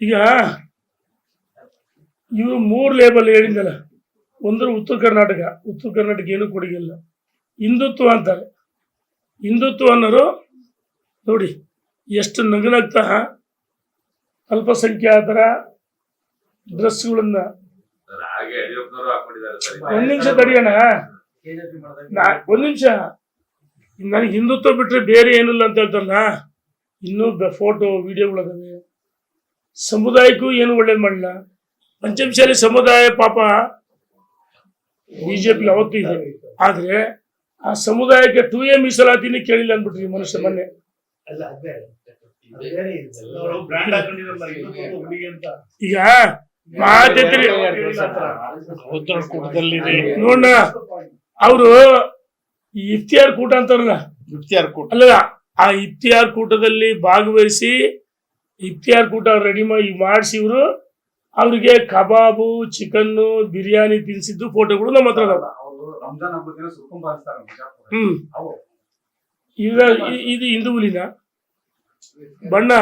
ಈಗ ಇವರು 3 ಲೇಬಲ್ ಹೇಳಿದ್ದಲ್ಲ. ಒಂದು ಉತ್ತರ ಕರ್ನಾಟಕ ಏನೂ ಕೊಡುಗಿಲ್ಲ, ಹಿಂದುತ್ವ ಅಂತಾರೆ. ಹಿಂದುತ್ವ ಅನ್ನೋರು ನೋಡಿ ಎಷ್ಟು ನಗನಗ್ತಾ ಅಲ್ಪಸಂಖ್ಯಾತರ ಡ್ರೆಸ್ಗಳನ್ನ. ಒಂದ್ ನಿಮಿಷ ತಡಿಯೋಣ, ಒಂದ್ ನಿಮಿಷ. ನನಗೆ ಹಿಂದುತ್ವ ಬಿಟ್ರೆ ಬೇರೆ ಏನಿಲ್ಲ ಅಂತ ಹೇಳ್ತಾರಲ್ಲ. ಇನ್ನೂ ಫೋಟೋ ವಿಡಿಯೋಗಳದಾವೆ. ಸಮುದಾಯಕ್ಕೂ ಏನು ಒಳ್ಳೇದು ಮಾಡಲ್ಲ. ಪಂಚಮಶಾಲಿ ಸಮುದಾಯ ಪಾಪ ಬಿಜೆಪಿ ಯಾವತ್ತೂ ಇದೆ, ಆದ್ರೆ ಆ ಸಮುದಾಯಕ್ಕೆ 2A ಮೀಸಲಾತಿನೇ ಕೇಳಿಲ್ಲ ಅಂದ್ಬಿಟ್ರಿ ಮನುಷ್ಯ ಮೊನ್ನೆ. ಈಗ ಮಾತೈತ್ರಿ ನೋಡ, ಅವರು ಇಫ್ತಿಯಾರ್ ಕೂಟ ಅಂತಾರಲ್ಲ, ಅಲ್ಲ ಆ ಇಫ್ತಿಯಾರ್ ಕೂಟದಲ್ಲಿ ಭಾಗವಹಿಸಿ ಇಫ್ತಿಯಾರ್ ಕೂಟ ರೆಡಿ ಮಾಡಿಸಿ ಇವರು ಅವ್ರಿಗೆ ಕಬಾಬು, ಚಿಕನ್ನು, ಬಿರಿಯಾನಿ ತಿನ್ಸಿದ್ದು ಫೋಟೋಗಳು ನಮ್ಮ ಹತ್ರ ಅದಾವ. ಇದು ಹಿಂದೂ ಹುಲಿನ ಬಣ್ಣ.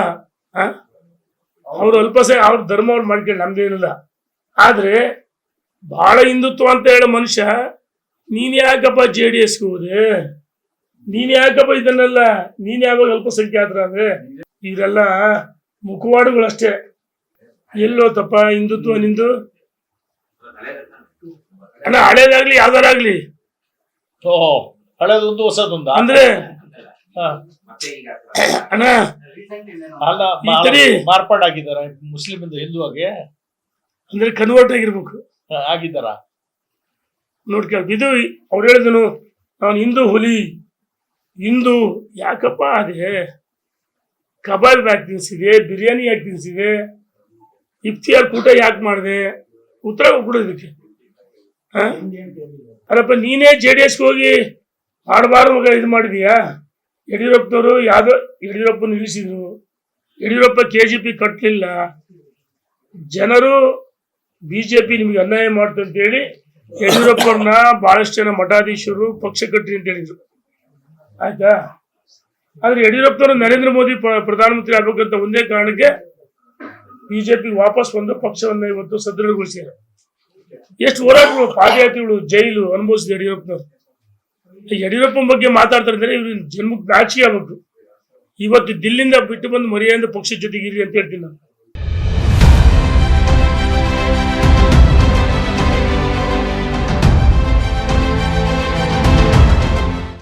ಅವ್ರು ಅವ್ರ ಧರ್ಮ ಅವ್ರು ಮಾಡ್ಕೊಂಡು ನಮ್ದೇನಿಲ್ಲ. ಆದ್ರೆ ಬಹಳ ಹಿಂದುತ್ವ ಅಂತ ಹೇಳೋ ಮನುಷ್ಯ, ನೀನ್ ಯಾಕಪ್ಪ JDSಗೆ ಹೋದೆ? ನೀನ್ ಯಾಕಪ್ಪ ಇದನ್ನೆಲ್ಲ? ನೀನ್ ಯಾವಾಗ ಅಲ್ಪಸಂಖ್ಯಾತರಾದ್ರೆ? ಇವರೆಲ್ಲ ಮುಖವಾಡುಗಳಷ್ಟೇ. ಎಲ್ಲೋ ತಪ್ಪ ಹಿಂದುತ್ವ ನಿಂದು ಅಣ್ಣ, ಹಳೇದಾಗ್ಲಿ ಯಾವ್ದಾರಾಗ್ಲಿ. ಹಳೇದೊಂದು ಹೊಸದೊಂದು ಅಂದ್ರೆ ಅಣ್ಣ ಮಾರ್ಪಾಡಾಗಿದ್ದಾರೆ ಮುಸ್ಲಿಂ ಹಿಂದೂ ಆಗಿ, ಅಂದ್ರೆ ಕನ್ವರ್ಟ್ ಆಗಿರ್ಬೇಕು ಆಗಿದ್ದಾರ. ನೋಡ್ಕೇಳ, ಇದು ಅವ್ರು ಹೇಳಿದನು ನಾನು ಹಿಂದೂ ಹುಲಿ, ಹಿಂದೂ ಯಾಕಪ್ಪ ಅದೇ? ಕಬಾಬ್ ಯಾಕೆ ತಿನ್ಸಿದೆ? ಬಿರಿಯಾನಿ ಯಾಕೆ ತಿನ್ಸಿದೆ? ಇಫ್ತಿಯಾರ್ ಕೂಟ ಯಾಕೆ ಮಾಡಿದೆ? ಉತ್ತರ ಕೊಡೋದಕ್ಕೆ. ಅಲ್ಲಪ್ಪ, ನೀನೇ JDSಗೆ ಹೋಗಿ ಆಡಬಾರ್ದು ಮಗ ಇದು ಮಾಡಿದೀಯಾ? ಯಡಿಯೂರಪ್ಪನವರು ಯಡಿಯೂರಪ್ಪ ನಿಲ್ಲಿಸಿದ್ರು. ಯಡಿಯೂರಪ್ಪ KGP ಕಟ್ಟಲಿಲ್ಲ. ಜನರು ಬಿಜೆಪಿ ನಿಮ್ಗೆ ಅನ್ಯಾಯ ಮಾಡ್ತು ಅಂತೇಳಿ ಯಡಿಯೂರಪ್ಪರನ್ನ ಬಹಳಷ್ಟು ಜನ ಮಠಾಧೀಶರು ಪಕ್ಷ ಕಟ್ಟಿ ಅಂತ ಹೇಳಿದ್ರು, ಆಯ್ತಾ? ಆದ್ರೆ ಯಡಿಯೂರಪ್ಪನವರು ನರೇಂದ್ರ ಮೋದಿ ಪ್ರಧಾನಮಂತ್ರಿ ಆಗ್ಬೇಕಂತ ಒಂದೇ ಕಾರಣಕ್ಕೆ ಬಿಜೆಪಿ ವಾಪಸ್ ಬಂದು ಪಕ್ಷವನ್ನ ಇವತ್ತು ಸದೃಢಗೊಳಿಸಿದ್ದಾರೆ. ಎಷ್ಟು ಹೋರಾಟಗಳು, ಪಾದಯಾತ್ರೆಗಳು, ಜೈಲು ಅನುಭವಿಸಿದ ಯಡಿಯೂರಪ್ಪನವರು. ಯಡಿಯೂರಪ್ಪನ ಬಗ್ಗೆ ಮಾತಾಡ್ತಾರೆ ಅಂದ್ರೆ ಇವ್ರ ಜನ್ಮಕ್ಕೆ ನಾಚಿಕೆ ಆಗ್ಬೇಕು. ಇವತ್ತು ದಿಲ್ಲಿಂದ ಬಿಟ್ಟು ಬಂದು ಮರ್ಯಾದೆ ಪಕ್ಷದ ಜೊತೆಗಿರಿ ಅಂತ ಹೇಳ್ತೀನಿ ನಾನು.